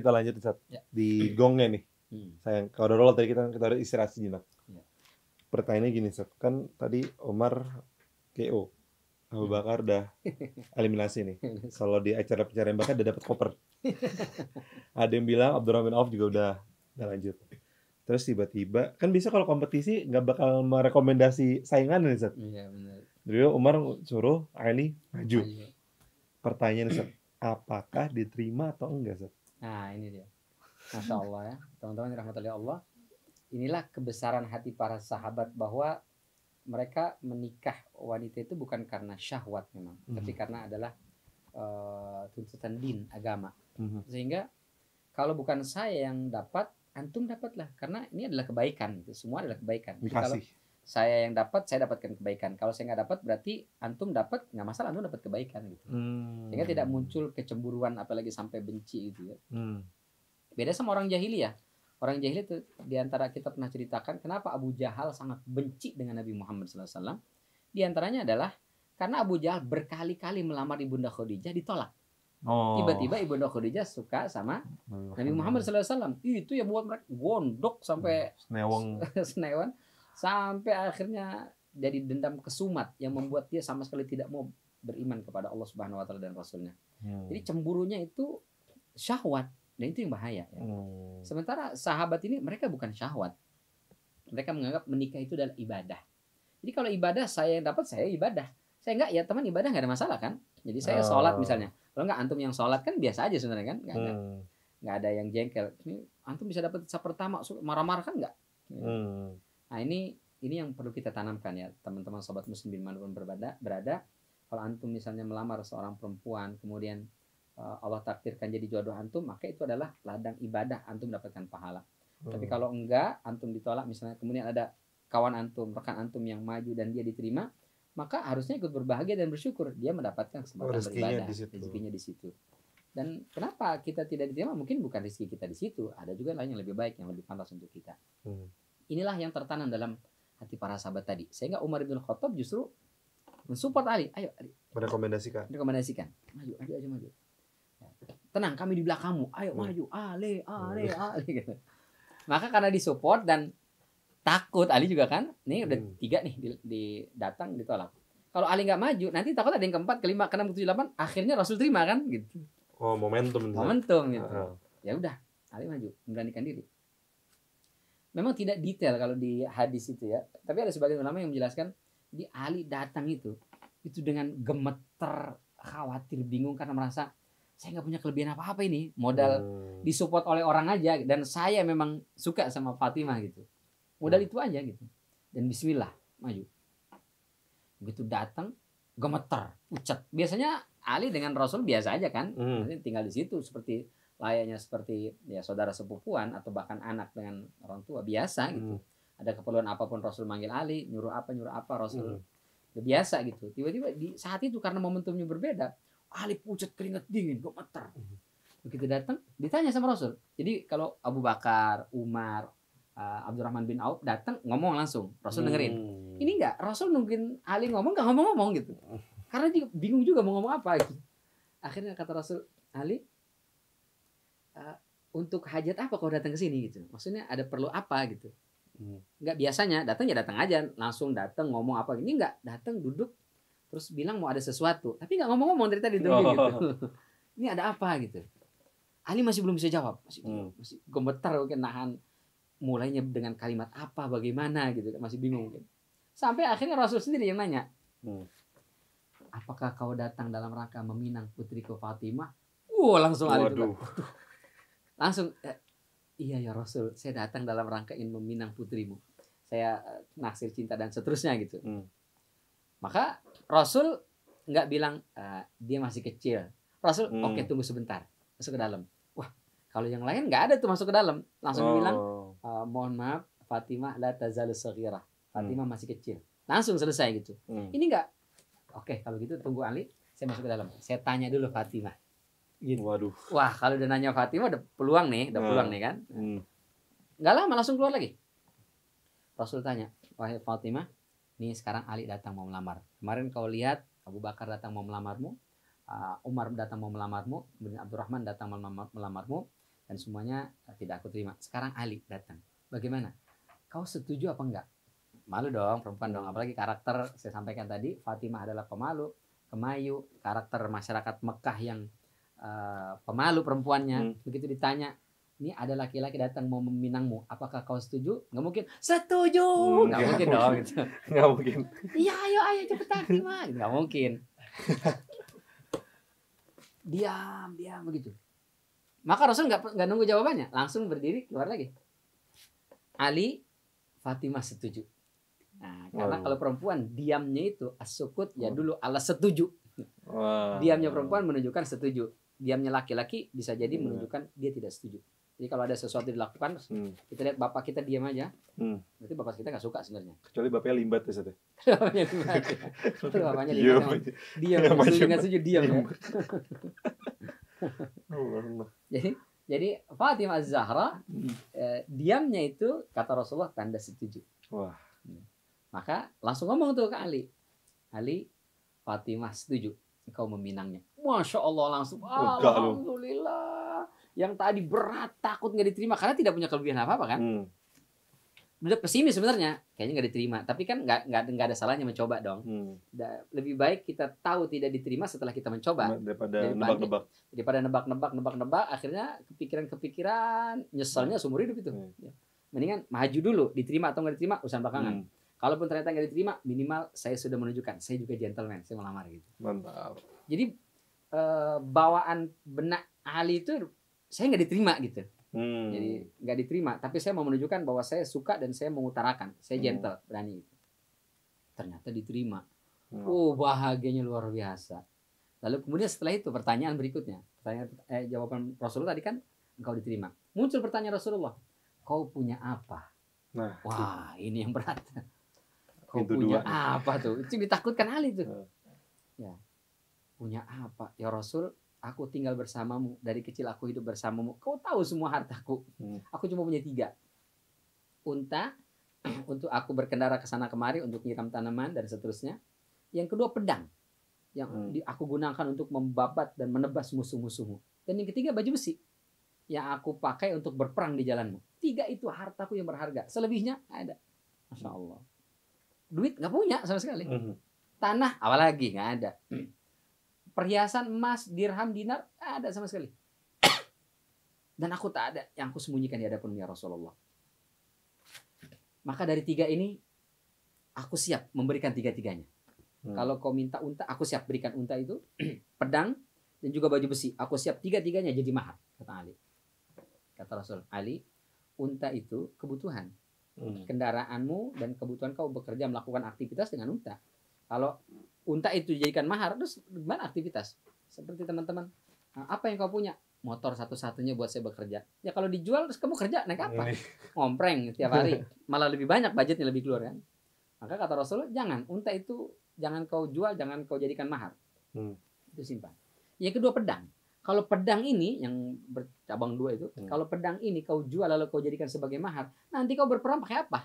kita lanjut Ustaz. Ya. Di gongnya nih. Sayang, kalau udah tadi kita udah istirahat sejenak. Ya. Pertanyaannya gini Ustaz, kan tadi Omar KO, Abu Bakar udah eliminasi nih. Kalau di acara pencarian bakat udah dapat koper. Ada yang bilang Abdurrahman Auf juga udah lanjut. Terus tiba-tiba kan bisa kalau kompetisi nggak bakal merekomendasi saingan nih Ustaz. Iya benar. Dulu Umar suruh Ali maju. Maju. Pertanyaan Ustaz, apakah diterima atau enggak Ustaz? Nah ini dia. Masya Allah ya, teman-teman rahmatullahi Allah. Inilah kebesaran hati para sahabat bahwa mereka menikah wanita itu bukan karena syahwat memang, tapi karena adalah tuntutan din, agama. Sehingga kalau bukan saya yang dapat, antum dapatlah, karena ini adalah kebaikan. Semua adalah kebaikan. Jadi kalau saya yang dapat, saya dapatkan kebaikan. Kalau saya nggak dapat, berarti antum dapat, nggak masalah, antum dapat kebaikan gitu. Sehingga tidak muncul kecemburuan, apalagi sampai benci gitu ya. Beda sama orang jahiliyah. Orang jahiliyah itu diantara kita pernah ceritakan kenapa Abu Jahal sangat benci dengan Nabi Muhammad SAW. Diantaranya adalah karena Abu Jahal berkali-kali melamar Ibunda Khadijah ditolak. Tiba-tiba Ibunda Khadijah suka sama Nabi Muhammad SAW. Itu ya buat mereka gondok sampai senewan. Sampai akhirnya jadi dendam kesumat yang membuat dia sama sekali tidak mau beriman kepada Allah Subhanahu Wa Taala dan Rasulnya. Jadi cemburunya itu syahwat. Dan itu yang bahaya ya. Sementara sahabat ini mereka bukan syahwat. Mereka menganggap menikah itu adalah ibadah. Jadi kalau ibadah saya yang dapat, saya ibadah. Saya enggak, ya teman ibadah nggak ada masalah kan. Jadi saya sholat misalnya. Kalau enggak antum yang sholat kan biasa aja sebenarnya kan. Nggak ada yang jengkel. Ini antum bisa dapat sab pertama marah-marah kan enggak. Nah ini yang perlu kita tanamkan ya teman-teman sobat muslim dimanapun berada. Kalau antum misalnya melamar seorang perempuan kemudian Allah takdirkan jadi jodoh antum, maka itu adalah ladang ibadah, antum dapatkan pahala. Tapi kalau enggak, antum ditolak misalnya, kemudian ada kawan antum, rekan antum yang maju dan dia diterima, maka harusnya ikut berbahagia dan bersyukur, dia mendapatkan kesempatan beribadah, rezekinya di situ. Dan kenapa kita tidak diterima? Mungkin bukan rezeki kita di situ, ada juga lain yang lebih baik, yang lebih pantas untuk kita. Inilah yang tertanam dalam hati para sahabat tadi. Sehingga Umar bin Khattab justru mensupport Ali. Ayo Ali. Rekomendasikan. Maju aja maju. Tenang, kami di belakangmu. Ayo maju, Ale gitu. Maka karena disupport dan takut Ali juga kan, nih udah 3 nih datang ditolak. Kalau Ali nggak maju, nanti takut ada yang keempat, kelima, keenam, ketujuh, 8, akhirnya Rasul terima kan, gitu. Momentum gitu. Ya udah, Ali maju, memberanikan diri. Memang tidak detail kalau di hadis itu ya, tapi ada sebagian ulama yang menjelaskan di Ali datang itu dengan gemeter, khawatir, bingung karena merasa saya nggak punya kelebihan apa-apa ini, modal disupport oleh orang aja, dan saya memang suka sama Fatimah gitu, modal itu aja gitu, dan Bismillah maju. Begitu datang gemeter, pucat. Biasanya Ali dengan Rasul biasa aja kan, nanti tinggal di situ seperti layaknya seperti ya saudara sepupuan atau bahkan anak dengan orang tua biasa gitu. Ada keperluan apapun Rasul manggil Ali, nyuruh apa Rasul biasa gitu. Tiba-tiba di saat itu karena momentumnya berbeda, Ali pucat, keringat dingin, gemeter. Begitu datang, ditanya sama Rasul. Jadi kalau Abu Bakar, Umar, Abdurrahman bin Auf datang ngomong langsung, Rasul dengerin. Ini enggak, Rasul nungguin Ali ngomong, enggak ngomong-ngomong gitu. Karena dia bingung juga mau ngomong apa gitu. Akhirnya kata Rasul, Ali, untuk hajat apa kau datang ke sini gitu? Maksudnya ada perlu apa gitu? Enggak, biasanya datang ya datang aja, langsung datang ngomong apa. Ini enggak, datang duduk terus bilang mau ada sesuatu, tapi nggak ngomong-ngomong dari tadi gitu. Ini ada apa gitu? Ali masih belum bisa jawab, masih gemeter mungkin nahan mulainya dengan kalimat apa, bagaimana gitu, masih bingung mungkin. Sampai akhirnya Rasul sendiri yang nanya, apakah kau datang dalam rangka meminang putriku Fatimah? Langsung Ali itu langsung, iya ya Rasul, saya datang dalam rangka ingin meminang putrimu. Saya naksir cinta dan seterusnya gitu. Maka Rasul nggak bilang dia masih kecil. Rasul oke, tunggu sebentar, masuk ke dalam. Wah, kalau yang lain nggak ada tuh masuk ke dalam, langsung bilang mohon maaf Fatimah la tazalu shaghirah. Fatimah masih kecil. Langsung selesai gitu. Ini nggak. Oke, kalau gitu tunggu Ali, saya masuk ke dalam. Saya tanya dulu Fatimah. Gitu. Waduh. Wah, kalau udah nanya Fatimah udah peluang nih kan. Nggak lama langsung keluar lagi. Rasul tanya, wahai Fatimah, nih sekarang Ali datang mau melamar. Kemarin kau lihat Abu Bakar datang mau melamarmu, Umar datang mau melamarmu, kemudian Abdurrahman datang mau melamarmu. dan semuanya tidak aku terima. Sekarang Ali datang. Bagaimana? Kau setuju apa enggak? Malu dong perempuan dong, apalagi karakter saya sampaikan tadi, Fatimah adalah pemalu, kemayu, karakter masyarakat Mekah yang pemalu perempuannya. Begitu ditanya, ini ada laki-laki datang mau meminangmu, apakah kau setuju? Nggak mungkin setuju, nggak mungkin dong gitu. Nggak mungkin. Iya ayo cepetan Fatimah, nggak mungkin. Diam begitu. Maka Rasul nggak nunggu jawabannya, langsung berdiri keluar lagi. Ali, Fatimah setuju. Nah, karena kalau perempuan diamnya itu as-sukut ya dulu ala setuju. Diamnya perempuan menunjukkan setuju. Diamnya laki-laki bisa jadi menunjukkan dia tidak setuju. Jadi kalau ada sesuatu dilakukan, kita lihat bapak kita diam aja. Berarti bapak kita nggak suka sebenarnya. Kecuali bapaknya limbat ya, Sat. Bapaknya limbat. Diam, nggak setuju diam ya. Jadi Fatimah Az-Zahra diamnya itu kata Rasulullah tanda setuju. Wah. Maka langsung ngomong tuh ke Ali. Ali, Fatimah setuju engkau meminangnya. Masya Allah langsung. Alhamdulillah. Yang tadi berat takut nggak diterima karena tidak punya kelebihan apa-apa kan. Udah pesimis sebenarnya, kayaknya nggak diterima. Tapi kan nggak ada salahnya mencoba dong. Lebih baik kita tahu tidak diterima setelah kita mencoba daripada nebak-nebak. Akhirnya kepikiran nyeselnya seumur hidup itu. Mendingan maju dulu, diterima atau nggak diterima urusan belakangan. Kalaupun ternyata nggak diterima, minimal saya sudah menunjukkan saya juga gentleman, saya melamar gitu. Mantap. Jadi bawaan benak Ali itu saya nggak diterima gitu. Jadi nggak diterima, tapi saya mau menunjukkan bahwa saya suka dan saya mengutarakan, saya gentle, berani. Gitu. Ternyata diterima. Bahagianya luar biasa. Lalu kemudian setelah itu pertanyaan berikutnya, jawaban Rasulullah tadi kan engkau diterima. Muncul pertanyaan Rasulullah, kau punya apa? Nah, wah ini yang berat. Kau punya apa tuh? Itu ditakutkan Ali tuh. Ya, punya apa? Ya Rasul, aku tinggal bersamamu. Dari kecil aku hidup bersamamu. Kau tahu semua hartaku. Aku cuma punya 3. Unta, untuk aku berkendara ke sana kemari, untuk nyiram tanaman, dan seterusnya. Yang kedua pedang. Yang aku gunakan untuk membabat dan menebas musuh-musuhmu. Dan yang ketiga baju besi. Yang aku pakai untuk berperang di jalanmu. 3 itu hartaku yang berharga. Selebihnya ada. Masya Allah. Duit nggak punya sama sekali. Tanah apalagi nggak ada. Perhiasan emas, dirham, dinar ada sama sekali. Dan aku tak ada yang aku sembunyikan di hadapan ya Rasulullah. Maka dari 3 ini aku siap memberikan 3-tiganya. Kalau kau minta unta, aku siap berikan unta itu, pedang dan juga baju besi. Aku siap 3-tiganya jadi mahar, kata Ali. Kata Rasul, Ali, unta itu kebutuhan. Kendaraanmu dan kebutuhan kau bekerja melakukan aktivitas dengan unta. Kalau unta itu dijadikan mahar, terus gimana aktivitas? Seperti teman-teman, apa yang kau punya? Motor satu-satunya buat saya bekerja. Ya kalau dijual terus kamu kerja naik apa? Ngompreng tiap hari. Malah lebih banyak budgetnya lebih keluar kan. Maka kata Rasulullah, jangan, unta itu jangan kau jual, jangan kau jadikan mahar. Itu simpan. Yang kedua pedang. Kalau pedang ini yang bercabang 2 itu, kalau pedang ini kau jual lalu kau jadikan sebagai mahar, nanti kau berperang pakai apa?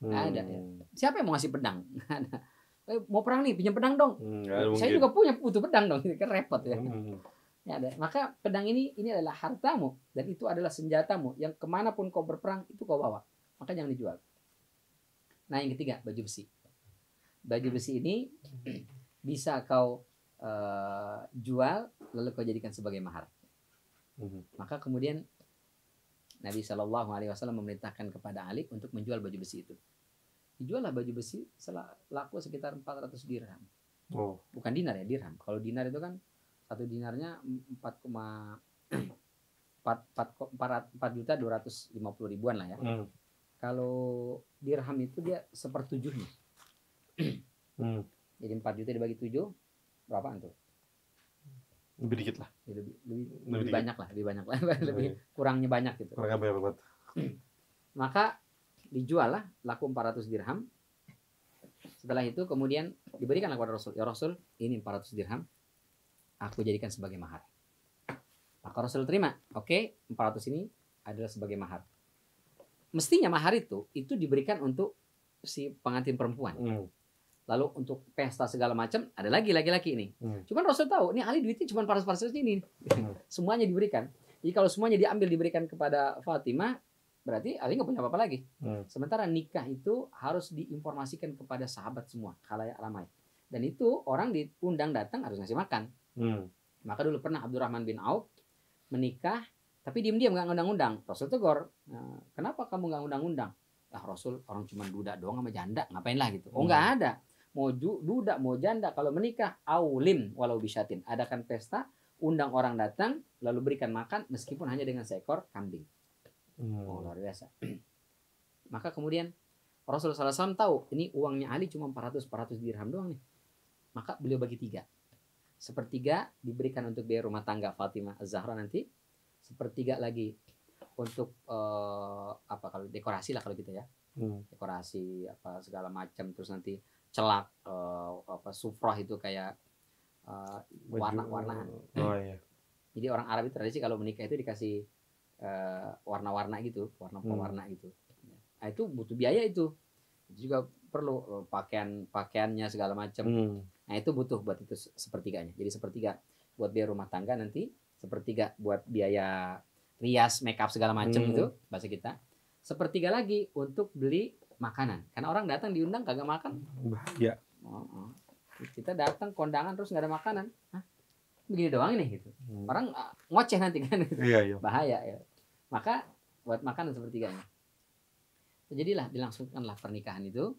Nggak ada. Ya. Siapa yang mau ngasih pedang? Nggak ada. Mau perang nih, pinjam pedang dong. Saya juga butuh pedang dong, ini kan repot ya. Ya ada. Maka pedang ini adalah hartamu dan itu adalah senjatamu yang kemanapun kau berperang itu kau bawa. Maka jangan dijual. Nah yang ketiga baju besi. Baju besi ini bisa kau jual lalu kau jadikan sebagai mahar. Maka kemudian Nabi Shallallahu Alaihi Wasallam memerintahkan kepada Ali untuk menjual baju besi itu. Dijuallah baju besi laku sekitar 400 dirham. Bukan dinar ya, dirham. Kalau dinar itu kan satu dinarnya 4.250.000 lah ya. Kalau dirham itu dia 1/7-nya. Jadi 4 juta dibagi 7 berapaan tuh? Lebih dikit lah. Lebih banyak lah. Lebih kurangnya banyak gitu. Kurangnya banyak. Maka dijual lah laku 400 dirham. Setelah itu kemudian diberikanlah kepada Rasul. Ya Rasul, ini 400 dirham. Aku jadikan sebagai mahar. Maka Rasul terima. Oke, 400 ini adalah sebagai mahar. Mestinya mahar itu diberikan untuk si pengantin perempuan. Lalu untuk pesta segala macam ada lagi laki-laki ini. Cuman Rasul tahu, ini Ali duitnya cuma 400 ini. Semuanya diberikan. Jadi kalau semuanya diambil diberikan kepada Fatimah, berarti Ali nggak punya apa-apa lagi. Sementara nikah itu harus diinformasikan kepada sahabat semua, khalayak ramai. Dan itu orang diundang datang harus ngasih makan. Maka dulu pernah Abdurrahman bin Auf menikah, tapi diam-diam nggak ngundang-undang. Rasul tegur, nah, kenapa kamu nggak undang-undang? Ah Rasul, orang cuma duda doang sama janda, ngapain lah gitu. Oh nggak ada. Mau duda, mau janda, kalau menikah, aulim walau bisyatin. Adakan pesta, undang orang datang, lalu berikan makan, meskipun hanya dengan seekor kambing. Oh luar biasa. Maka kemudian Rasulullah SAW tahu, ini uangnya Ali cuma 400 dirham doang nih. Maka beliau bagi 3. Sepertiga diberikan untuk biaya rumah tangga Fatimah Az-Zahra nanti. Sepertiga lagi untuk apa kalau dekorasi lah kalau gitu ya. Dekorasi apa segala macam, terus nanti celak apa sufrah itu kayak warna-warnaan. Iya. Jadi orang Arab itu tradisi kalau menikah itu dikasih warna-warna gitu, warna pewarna gitu. Nah, itu butuh biaya itu. Juga perlu pakaiannya segala macam. Nah, itu butuh buat itu sepertiganya. Jadi sepertiga buat biaya rumah tangga nanti, sepertiga buat biaya rias, make up segala macam itu bahasa kita. Sepertiga lagi untuk beli makanan. Karena orang datang diundang kagak makan. Bahaya. Kita datang kondangan terus nggak ada makanan. Hah? Begini doang ini gitu. Orang ngoceh nanti kan. Iya. Bahaya ya. Maka buat makanan sepertiganya. Jadilah dilangsungkanlah pernikahan itu.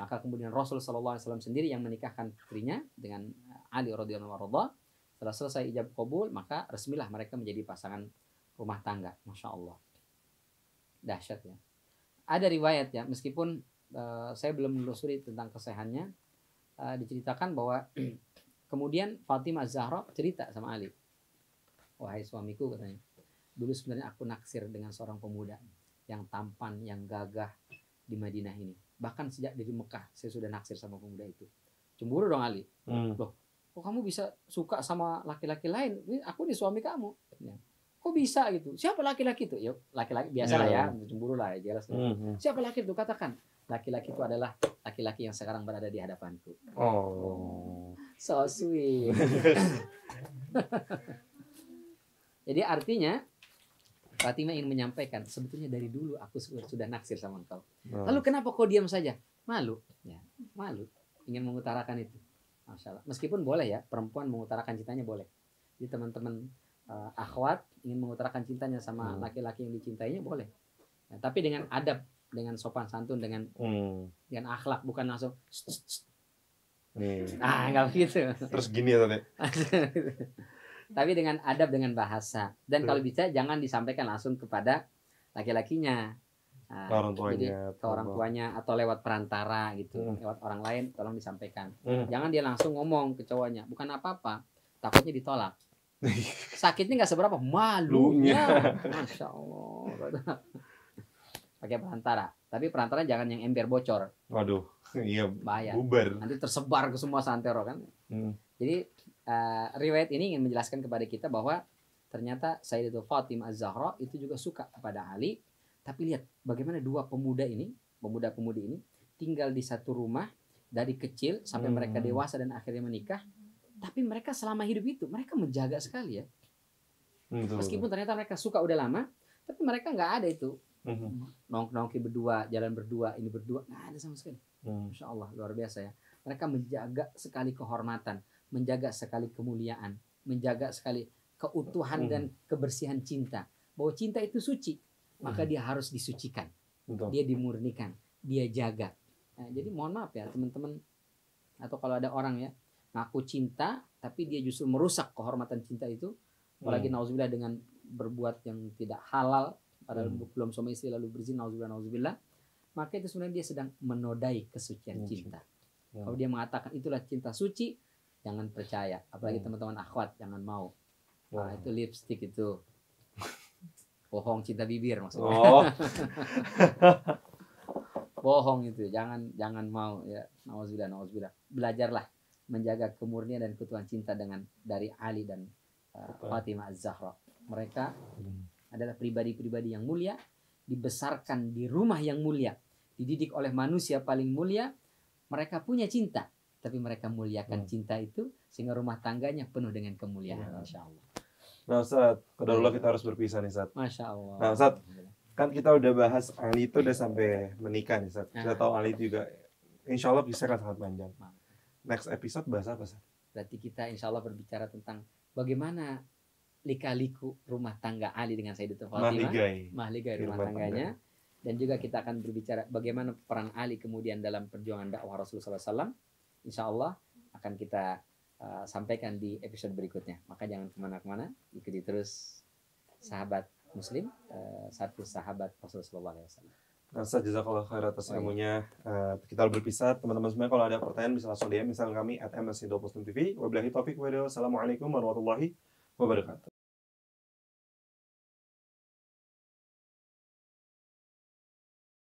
Maka kemudian Rasul SAW sendiri yang menikahkan putrinya dengan Ali radhiyallahu anhu. Setelah selesai ijab kabul, maka resmilah mereka menjadi pasangan rumah tangga. Masya Allah. Dahsyat ya. Ada riwayat ya, meskipun saya belum menelusuri tentang kesahihannya, diceritakan bahwa kemudian Fatimah Az-Zahra cerita sama Ali. Wahai suamiku katanya, dulu sebenarnya aku naksir dengan seorang pemuda yang tampan, yang gagah di Madinah ini. Bahkan sejak dari Mekah saya sudah naksir sama pemuda itu. Cemburu dong Ali. Loh, kok kamu bisa suka sama laki-laki lain? Aku ini suami kamu. Ya. Kok bisa gitu? Siapa laki-laki itu? Ya, laki-laki biasa lah ya, cemburu lah ya, jelas. Siapa laki itu? Katakan. Laki-laki itu adalah laki-laki yang sekarang berada di hadapanku. Oh. So sweet. Jadi artinya Fatimah ingin menyampaikan sebetulnya dari dulu aku sudah naksir sama engkau. Lalu kenapa kau diam saja? Malu. Ya, malu. Ingin mengutarakan itu. Masya Allah. Meskipun boleh ya, perempuan mengutarakan cintanya boleh. Jadi teman-teman akhwat ingin mengutarakan cintanya sama laki-laki yang dicintainya boleh. Ya, tapi dengan adab, dengan sopan santun, dengan akhlak, bukan langsung nggak begitu. Terus gini ya tadi. Tapi dengan adab, dengan bahasa, dan kalau bisa jangan disampaikan langsung kepada laki-lakinya, orang tuanya, jadi ke orang tuanya atau lewat perantara gitu, lewat orang lain tolong disampaikan. Jangan dia langsung ngomong ke cowoknya, bukan apa-apa, takutnya ditolak. Sakitnya nggak seberapa, malunya, masya Allah. Pakai perantara, tapi perantara jangan yang ember bocor. Waduh, iya, bahaya. Bubar. Nanti tersebar ke semua santero kan. Jadi riwayat ini ingin menjelaskan kepada kita bahwa ternyata Sayyidatul Fatimah Az-Zahra itu juga suka kepada Ali. Tapi lihat bagaimana dua pemuda-pemudi ini tinggal di satu rumah dari kecil sampai mereka dewasa dan akhirnya menikah. Tapi mereka selama hidup itu mereka menjaga sekali ya. Meskipun ternyata mereka suka udah lama, tapi mereka nggak ada itu nongki berdua, jalan berdua, ini berdua, nggak ada sama sekali. Masya Allah, luar biasa ya. Mereka menjaga sekali kehormatan, menjaga sekali kemuliaan, menjaga sekali keutuhan dan kebersihan cinta. Bahwa cinta itu suci, maka dia harus disucikan, dia dimurnikan, dia jaga. Nah, jadi mohon maaf ya teman-teman, atau kalau ada orang ya ngaku cinta, tapi dia justru merusak kehormatan cinta itu, apalagi nauzubillah dengan berbuat yang tidak halal, padahal belum suami istri lalu berzina, nauzubillah, maka itu sebenarnya dia sedang menodai kesucian cinta. Kalau dia mengatakan itulah cinta suci, jangan percaya. Apalagi teman-teman akhwat, jangan mau. Nah, itu lipstick itu bohong, cinta bibir maksudnya. Bohong itu, jangan mau ya. Nauzubillah. Belajarlah menjaga kemurnian dan keutuhan cinta dari Ali dan Fatimah Az-Zahra. Mereka adalah pribadi-pribadi yang mulia, dibesarkan di rumah yang mulia, dididik oleh manusia paling mulia. Mereka punya cinta, tapi mereka muliakan cinta itu sehingga rumah tangganya penuh dengan kemuliaan. Insya Allah. Nah Ustaz, qadarullah kita harus berpisah nih Ustaz. Masya Allah. Nah Ustaz, kan kita udah bahas Ali itu udah sampai menikah nih Ustaz. Kita tahu Ali itu juga insya Allah bisa kan sangat panjang. Next episode bahas apa Ustaz? Berarti kita insya Allah berbicara tentang bagaimana lika-liku rumah tangga Ali dengan Sayyidatul Fatimah, mahligai rumah tangganya. Dan juga kita akan berbicara bagaimana peran Ali kemudian dalam perjuangan dakwah Rasulullah SAW. Insya Allah akan kita sampaikan di episode berikutnya. Maka jangan kemana-kemana, ikuti terus sahabat Muslim, satu sahabat Rasulullah SAW. Nah, Ustaz, jazakallah khair atas ilmunya. Kita berpisah. Teman-teman semua kalau ada pertanyaan bisa langsung DM misalnya kami @msc20.tv. Wabillahi taufiq wa hidayah. Wassalamualaikum warahmatullahi wabarakatuh.